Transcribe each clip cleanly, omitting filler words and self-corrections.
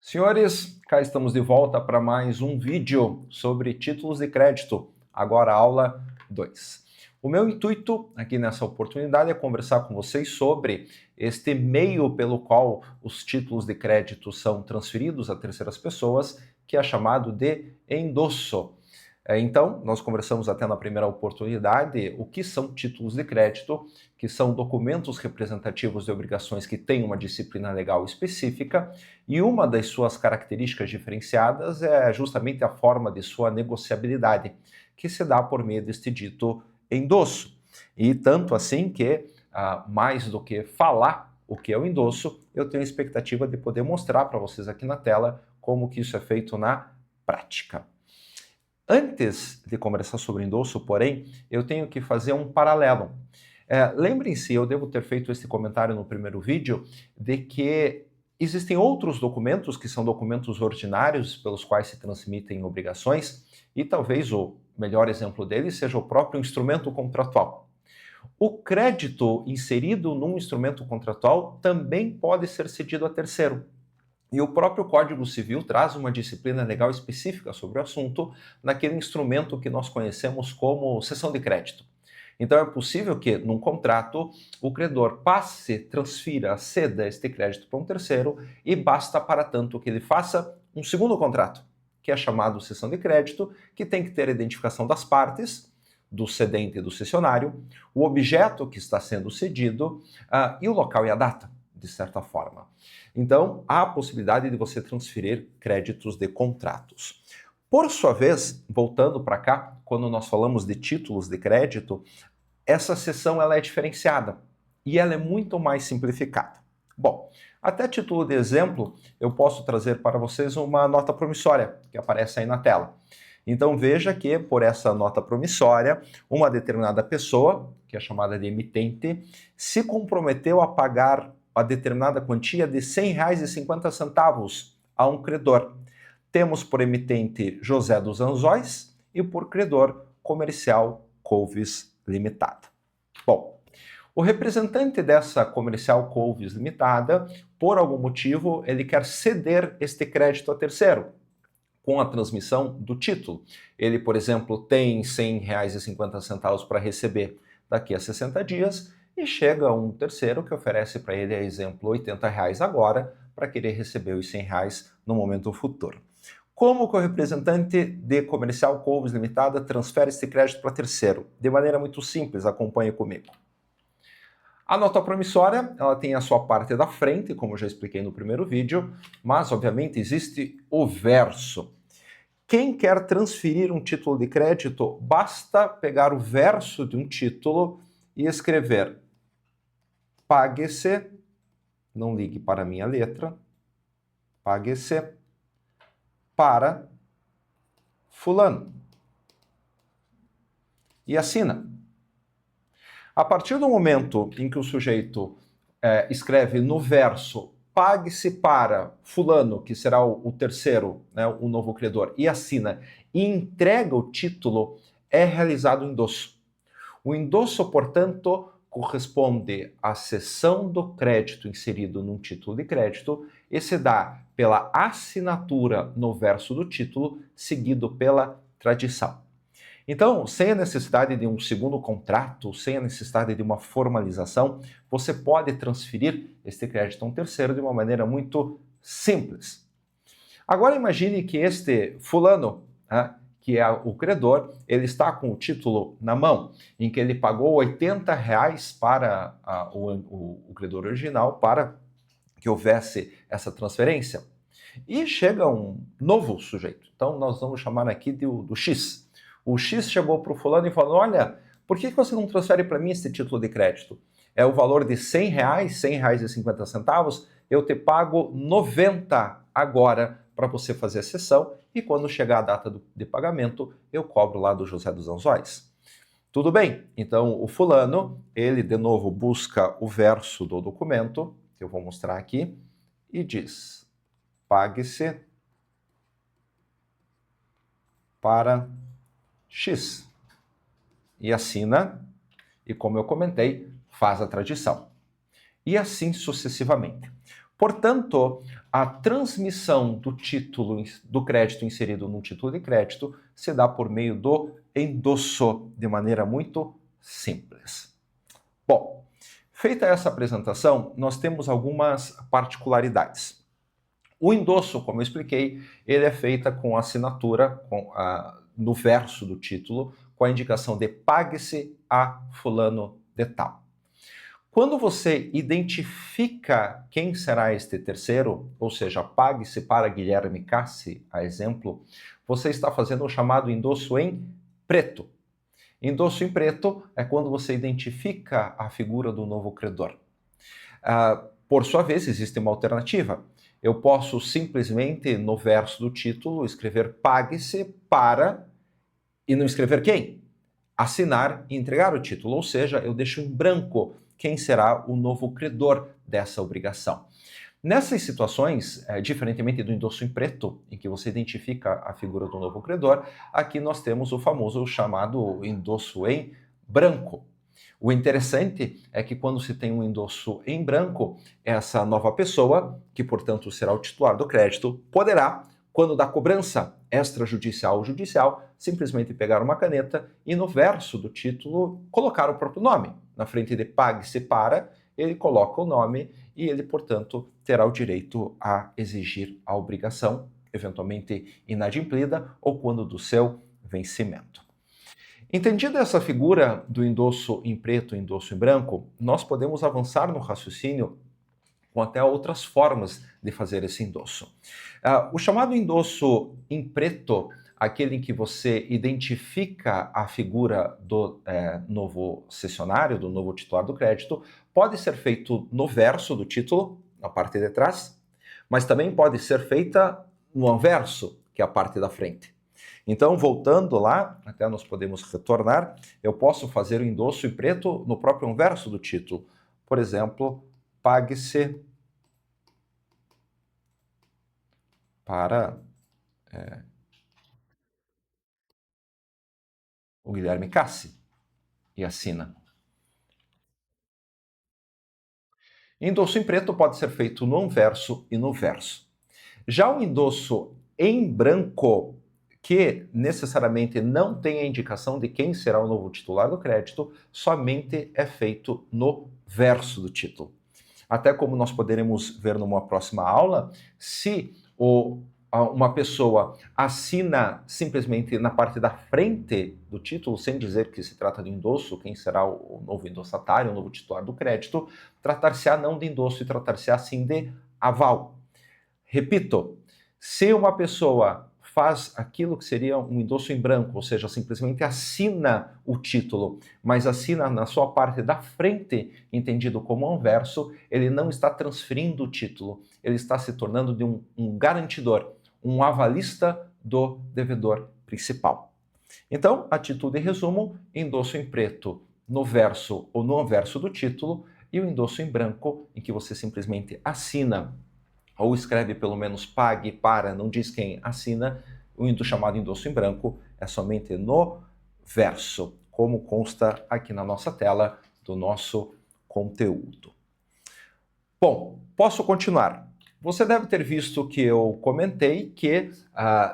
Senhores, cá estamos de volta para mais um vídeo sobre títulos de crédito, agora a aula 2. O meu intuito aqui nessa oportunidade é conversar com vocês sobre este meio pelo qual os títulos de crédito são transferidos a terceiras pessoas, que é chamado de endosso. Então, nós conversamos até na primeira oportunidade o que são títulos de crédito, que são documentos representativos de obrigações que têm uma disciplina legal específica, e uma das suas características diferenciadas é justamente a forma de sua negociabilidade, que se dá por meio deste dito endosso. E tanto assim que, mais do que falar o que é o endosso, eu tenho a expectativa de poder mostrar para vocês aqui na tela como que isso é feito na prática. Antes de conversar sobre endosso, porém, eu tenho que fazer um paralelo. Lembrem-se, eu devo ter feito esse comentário no primeiro vídeo, de que existem outros documentos que são documentos ordinários pelos quais se transmitem obrigações, e talvez o melhor exemplo deles seja o próprio instrumento contratual. O crédito inserido num instrumento contratual também pode ser cedido a terceiro. E o próprio Código Civil traz uma disciplina legal específica sobre o assunto naquele instrumento que nós conhecemos como cessão de crédito. Então é possível que, num contrato, o credor passe, transfira, ceda este crédito para um terceiro e basta para tanto que ele faça um segundo contrato, que é chamado cessão de crédito, que tem que ter a identificação das partes, do cedente e do cessionário, o objeto que está sendo cedido e o local e a data, de certa forma. Então, há a possibilidade de você transferir créditos de contratos. Por sua vez, voltando para cá, quando nós falamos de títulos de crédito, essa seção ela é diferenciada e ela é muito mais simplificada. Bom, até título de exemplo, eu posso trazer para vocês uma nota promissória que aparece aí na tela. Então veja que por essa nota promissória, uma determinada pessoa, que é chamada de emitente, se comprometeu a pagar a determinada quantia de R$ 100,50 a um credor. Temos por emitente José dos Anzóis e por credor Comercial Couves Limitada. Bom, o representante dessa Comercial Couves Limitada, por algum motivo, ele quer ceder este crédito a terceiro, com a transmissão do título. Ele, por exemplo, tem R$ 100,50 para receber daqui a 60 dias, e chega um terceiro que oferece para ele, a exemplo, R$ 80 agora, para querer receber os R$ 100 no momento futuro. Como que o representante de Comercial Couves Limitada transfere esse crédito para terceiro? De maneira muito simples, acompanhe comigo. A nota promissória, ela tem a sua parte da frente, como eu já expliquei no primeiro vídeo, mas, obviamente, existe o verso. Quem quer transferir um título de crédito, basta pegar o verso de um título e escrever: pague-se, não ligue para a minha letra, pague-se para fulano. E assina. A partir do momento em que o sujeito escreve no verso pague-se para fulano, que será o terceiro, né, o novo credor, e assina e entrega o título, é realizado o endosso. O endosso, portanto, corresponde à cessão do crédito inserido num título de crédito e se dá pela assinatura no verso do título, seguido pela tradição. Então, sem a necessidade de um segundo contrato, sem a necessidade de uma formalização, você pode transferir este crédito a um terceiro de uma maneira muito simples. Agora imagine que este fulano, que é o credor, ele está com o título na mão, em que ele pagou R$ 80 para o credor original para que houvesse essa transferência. E chega um novo sujeito. Então nós vamos chamar aqui do X. O X chegou para o fulano e falou: olha, por que você não transfere para mim esse título de crédito? É o valor de R$ 100, R$ 100,50, eu te pago 90 agora para você fazer a cessão e quando chegar a data de pagamento, eu cobro lá do José dos Anzóis. Tudo bem? Então o fulano, ele de novo busca o verso do documento, que eu vou mostrar aqui, e diz: pague-se para X. E assina, e como eu comentei, faz a tradição. E assim sucessivamente. Portanto, a transmissão do título do crédito inserido no título de crédito se dá por meio do endosso, de maneira muito simples. Bom, feita essa apresentação, nós temos algumas particularidades. O endosso, como eu expliquei, ele é feito com assinatura no verso do título, com a indicação de pague-se a fulano de tal. Quando você identifica quem será este terceiro, ou seja, pague-se para Guilherme Cassi, a exemplo, você está fazendo o chamado endosso em preto. Endosso em preto é quando você identifica a figura do novo credor. Por sua vez, existe uma alternativa. Eu posso simplesmente, no verso do título, escrever pague-se para e não escrever quem? Assinar e entregar o título, ou seja, eu deixo em branco quem será o novo credor dessa obrigação. Nessas situações, diferentemente do endosso em preto, em que você identifica a figura do novo credor, aqui nós temos o famoso chamado endosso em branco. O interessante é que quando se tem um endosso em branco, essa nova pessoa, que portanto será o titular do crédito, poderá, quando da cobrança extrajudicial ou judicial, simplesmente pegar uma caneta e no verso do título colocar o próprio nome. Na frente de pague-se para, ele coloca o nome e ele, portanto, terá o direito a exigir a obrigação, eventualmente inadimplida ou quando do seu vencimento. Entendida essa figura do endosso em preto e endosso em branco, nós podemos avançar no raciocínio com até outras formas de fazer esse endosso. O chamado endosso em preto, aquele em que você identifica a figura do novo cessionário, do novo titular do crédito, pode ser feito no verso do título, na parte de trás, mas também pode ser feita no anverso, que é a parte da frente. Então, voltando lá, até nós podemos retornar, eu posso fazer o endosso em preto no próprio anverso do título. Por exemplo, pague-se para o Guilherme Cassi e assina. Endosso em preto pode ser feito no anverso e no verso. Já o endosso em branco, que necessariamente não tem a indicação de quem será o novo titular do crédito, somente é feito no verso do título. Até como nós poderemos ver numa próxima aula, se uma pessoa assina simplesmente na parte da frente do título, sem dizer que se trata de endosso, quem será o novo endossatário, o novo titular do crédito, tratar-se-á não de endosso e tratar-se-á sim de aval. Repito, se uma pessoa faz aquilo que seria um endosso em branco, ou seja, simplesmente assina o título, mas assina na sua parte da frente, entendido como anverso, ele não está transferindo o título, ele está se tornando de um garantidor, um avalista do devedor principal. Então, a atitude em resumo, endosso em preto no verso ou no anverso do título, e o endosso em branco, em que você simplesmente assina ou escreve pelo menos pague para, não diz quem assina, o chamado endosso em branco é somente no verso, como consta aqui na nossa tela do nosso conteúdo. Bom, posso continuar. Você deve ter visto que eu comentei que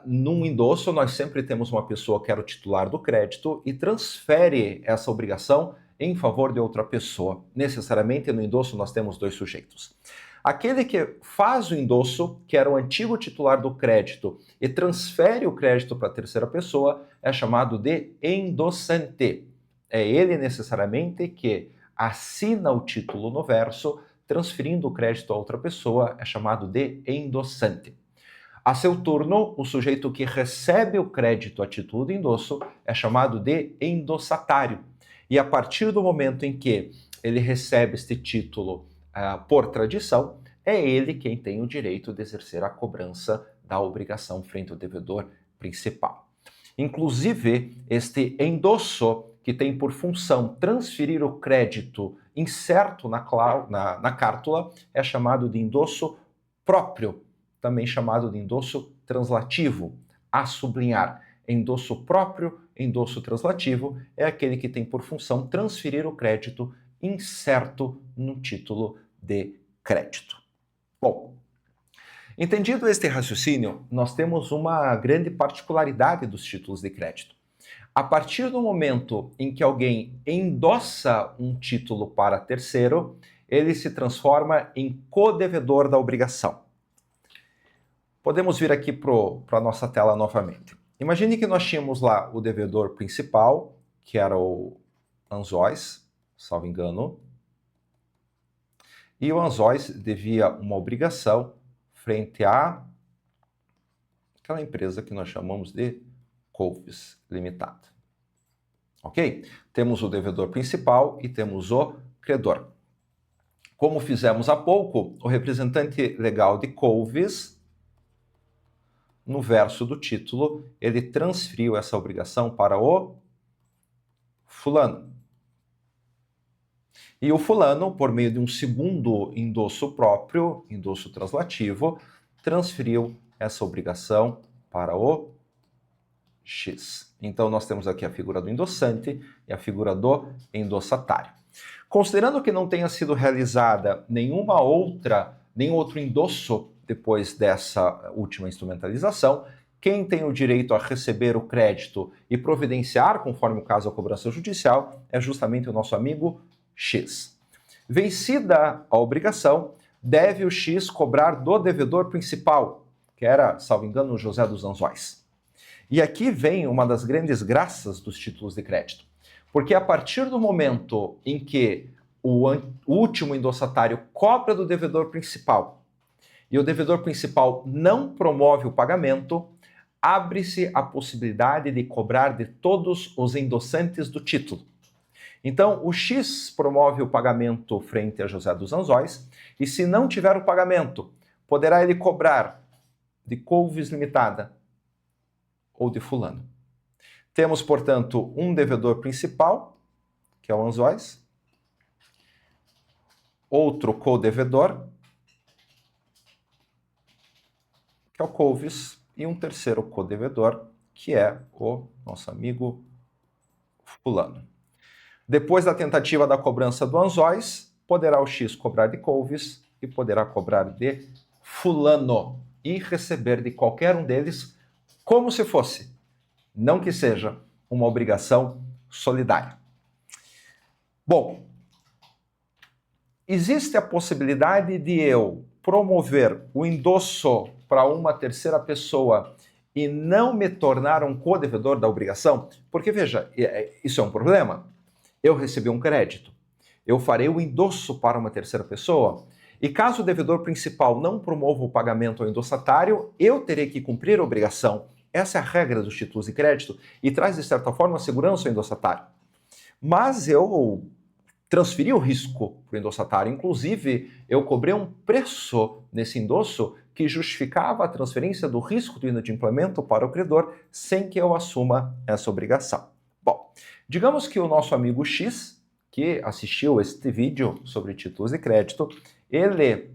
num endosso nós sempre temos uma pessoa que era o titular do crédito e transfere essa obrigação em favor de outra pessoa. Necessariamente no endosso nós temos dois sujeitos. Aquele que faz o endosso, que era o antigo titular do crédito, e transfere o crédito para a terceira pessoa, é chamado de endossante. É ele necessariamente que assina o título no verso, transferindo o crédito a outra pessoa, é chamado de endossante. A seu turno, o sujeito que recebe o crédito a título de endosso é chamado de endossatário. E a partir do momento em que ele recebe este título por tradição, é ele quem tem o direito de exercer a cobrança da obrigação frente ao devedor principal. Inclusive, este endosso, que tem por função transferir o crédito incerto na cártula, é chamado de endosso próprio, também chamado de endosso translativo. A sublinhar, endosso próprio, endosso translativo, é aquele que tem por função transferir o crédito incerto no título de crédito. Bom, entendido este raciocínio, nós temos uma grande particularidade dos títulos de crédito. A partir do momento em que alguém endossa um título para terceiro, ele se transforma em codevedor da obrigação. Podemos vir aqui para a nossa tela novamente. Imagine que nós tínhamos lá o devedor principal, que era o Anzóis, salvo engano, e o Anzóis devia uma obrigação frente à aquela empresa que nós chamamos de Couves Limitada. Ok? Temos o devedor principal e temos o credor. Como fizemos há pouco, o representante legal de Couves, no verso do título, ele transferiu essa obrigação para o fulano. E o fulano, por meio de um segundo endosso próprio, endosso translativo, transferiu essa obrigação para o X. Então, nós temos aqui a figura do endossante e a figura do endossatário. Considerando que não tenha sido realizada nenhum outro endosso depois dessa última instrumentalização, quem tem o direito a receber o crédito e providenciar, conforme o caso, a cobrança judicial, é justamente o nosso amigo X. Vencida a obrigação, deve o X cobrar do devedor principal, que era, salvo engano, o José dos Anzóis. E aqui vem uma das grandes graças dos títulos de crédito, porque a partir do momento em que o último endossatário cobra do devedor principal e o devedor principal não promove o pagamento, abre-se a possibilidade de cobrar de todos os endossantes do título. Então, o X promove o pagamento frente a José dos Anzóis, e se não tiver o pagamento, poderá ele cobrar de Couves Limitada ou de fulano. Temos, portanto, um devedor principal, que é o Anzóis, outro co-devedor, que é o Couves, e um terceiro co-devedor, que é o nosso amigo fulano. Depois da tentativa da cobrança do Anzóis, poderá o X cobrar de Couves e poderá cobrar de fulano e receber de qualquer um deles como se fosse, não que seja, uma obrigação solidária. Bom, existe a possibilidade de eu promover o endosso para uma terceira pessoa e não me tornar um co-devedor da obrigação? Porque, veja, isso é um problema. Eu recebi um crédito, eu farei o endosso para uma terceira pessoa, e caso o devedor principal não promova o pagamento ao endossatário, eu terei que cumprir a obrigação. Essa é a regra dos títulos de crédito e traz, de certa forma, segurança ao endossatário. Mas eu transferi o risco para o endossatário. Inclusive, eu cobrei um preço nesse endosso que justificava a transferência do risco do inadimplemento para o credor sem que eu assuma essa obrigação. Bom, digamos que o nosso amigo X, que assistiu este vídeo sobre títulos de crédito, ele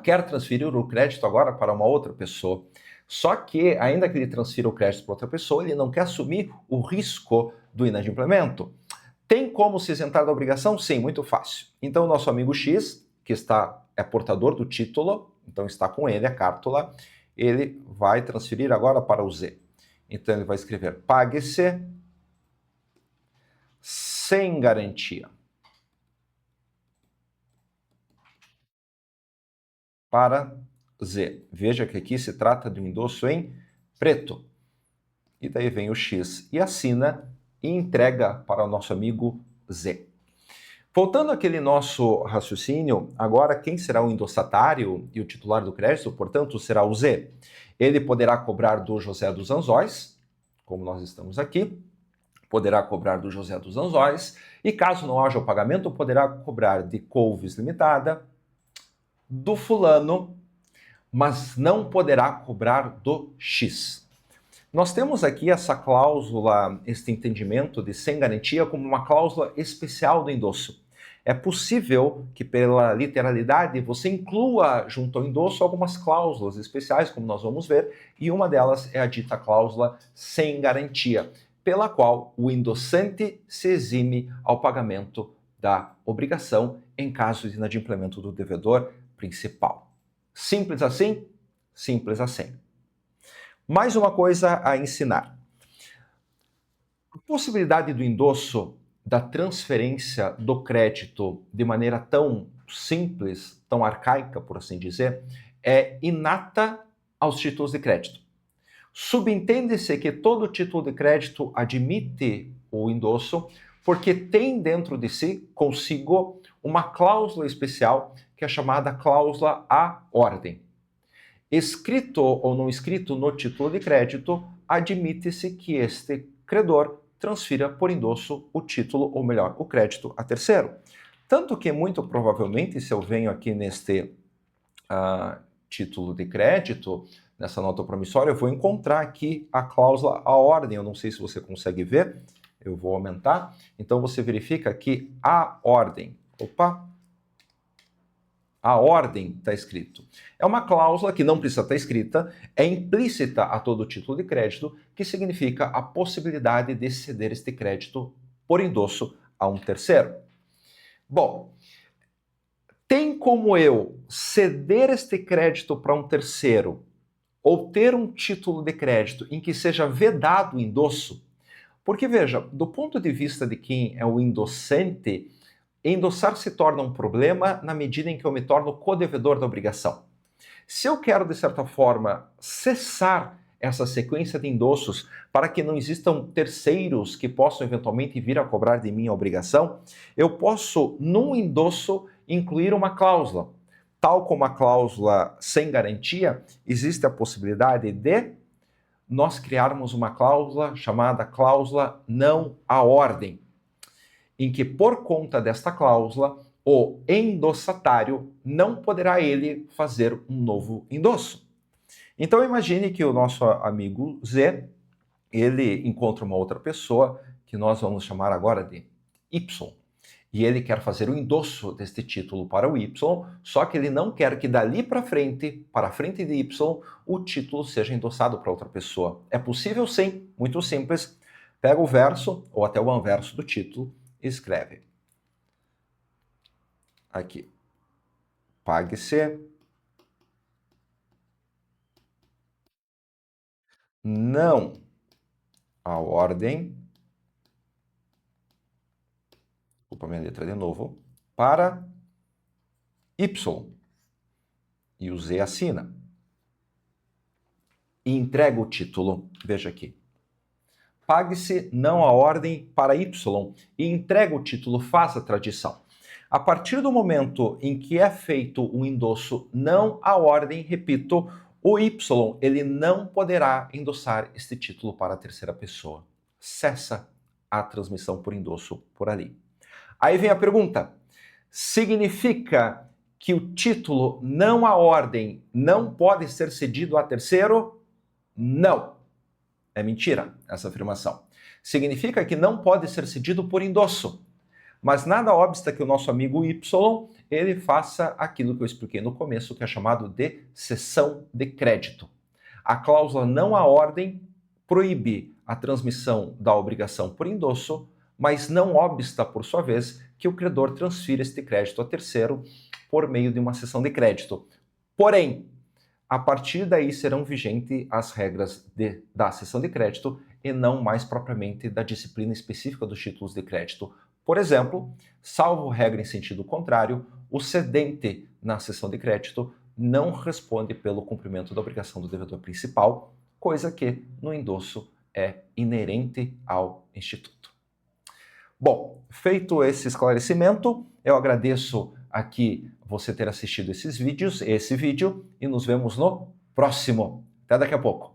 quer transferir o crédito agora para uma outra pessoa. Só que, ainda que ele transfira o crédito para outra pessoa, ele não quer assumir o risco do inadimplemento. Tem como se isentar da obrigação? Sim, muito fácil. Então, o nosso amigo X, que é portador do título, então está com ele a cártula, ele vai transferir agora para o Z. Então, ele vai escrever: pague-se sem garantia. Para Z. Veja que aqui se trata de um endosso em preto. E daí vem o X e assina e entrega para o nosso amigo Z. Voltando àquele nosso raciocínio, agora quem será o endossatário e o titular do crédito, portanto, será o Z. Ele poderá cobrar do José dos Anzóis, como nós estamos aqui, poderá cobrar do José dos Anzóis, e caso não haja o pagamento, poderá cobrar de Couves Limitada, do fulano, mas não poderá cobrar do X. Nós temos aqui essa cláusula, este entendimento de sem garantia como uma cláusula especial do endosso. É possível que, pela literalidade, você inclua junto ao endosso algumas cláusulas especiais, como nós vamos ver, e uma delas é a dita cláusula sem garantia, pela qual o endossante se exime ao pagamento da obrigação em caso de inadimplemento do devedor principal. Simples assim? Simples assim. Mais uma coisa a ensinar. A possibilidade do endosso da transferência do crédito de maneira tão simples, tão arcaica, por assim dizer, é inata aos títulos de crédito. Subentende-se que todo título de crédito admite o endosso porque tem dentro de si, consigo, uma cláusula especial que é chamada cláusula à ordem. Escrito ou não escrito no título de crédito, admite-se que este credor transfira por endosso o título, ou melhor, o crédito a terceiro. Tanto que, muito provavelmente, se eu venho aqui neste título de crédito, nessa nota promissória, eu vou encontrar aqui a cláusula à ordem. Eu não sei se você consegue ver, eu vou aumentar. Então, você verifica aqui a ordem. Opa! A ordem está escrito. É uma cláusula que não precisa estar escrita, é implícita a todo título de crédito, que significa a possibilidade de ceder este crédito por endosso a um terceiro. Bom, tem como eu ceder este crédito para um terceiro ou ter um título de crédito em que seja vedado o endosso? Porque, veja, do ponto de vista de quem é o endossante, endossar se torna um problema na medida em que eu me torno codevedor da obrigação. Se eu quero, de certa forma, cessar essa sequência de endossos para que não existam terceiros que possam eventualmente vir a cobrar de mim a obrigação, eu posso, num endosso, incluir uma cláusula. Tal como a cláusula sem garantia, existe a possibilidade de nós criarmos uma cláusula chamada cláusula não à ordem, em que, por conta desta cláusula, o endossatário não poderá ele fazer um novo endosso. Então imagine que o nosso amigo Z, ele encontra uma outra pessoa, que nós vamos chamar agora de Y, e ele quer fazer o endosso deste título para o Y, só que ele não quer que dali para a frente de Y, o título seja endossado para outra pessoa. É possível sim, muito simples. Pega o verso, ou até o anverso do título, e escreve. Aqui. Pague-se não a ordem, desculpa minha letra de novo, para Y. E o Z assina. E entrega o título. Veja aqui. Pague-se não a ordem para Y e entrega o título, faz a tradição. A partir do momento em que é feito o endosso não à ordem, repito, o Y ele não poderá endossar este título para a terceira pessoa. Cessa a transmissão por endosso por ali. Aí vem a pergunta: significa que o título não à ordem não pode ser cedido a terceiro? Não. É mentira essa afirmação. Significa que não pode ser cedido por endosso. Mas nada obsta que o nosso amigo Y ele faça aquilo que eu expliquei no começo, que é chamado de cessão de crédito. A cláusula não à ordem proíbe a transmissão da obrigação por endosso, mas não obsta, por sua vez, que o credor transfira este crédito a terceiro por meio de uma cessão de crédito. Porém, a partir daí serão vigentes as regras da cessão de crédito e não mais propriamente da disciplina específica dos títulos de crédito. Por exemplo, salvo regra em sentido contrário, o cedente na cessão de crédito não responde pelo cumprimento da obrigação do devedor principal, coisa que no endosso é inerente ao instituto. Bom, feito esse esclarecimento, eu agradeço aqui você ter assistido esse vídeo, e nos vemos no próximo. Até daqui a pouco.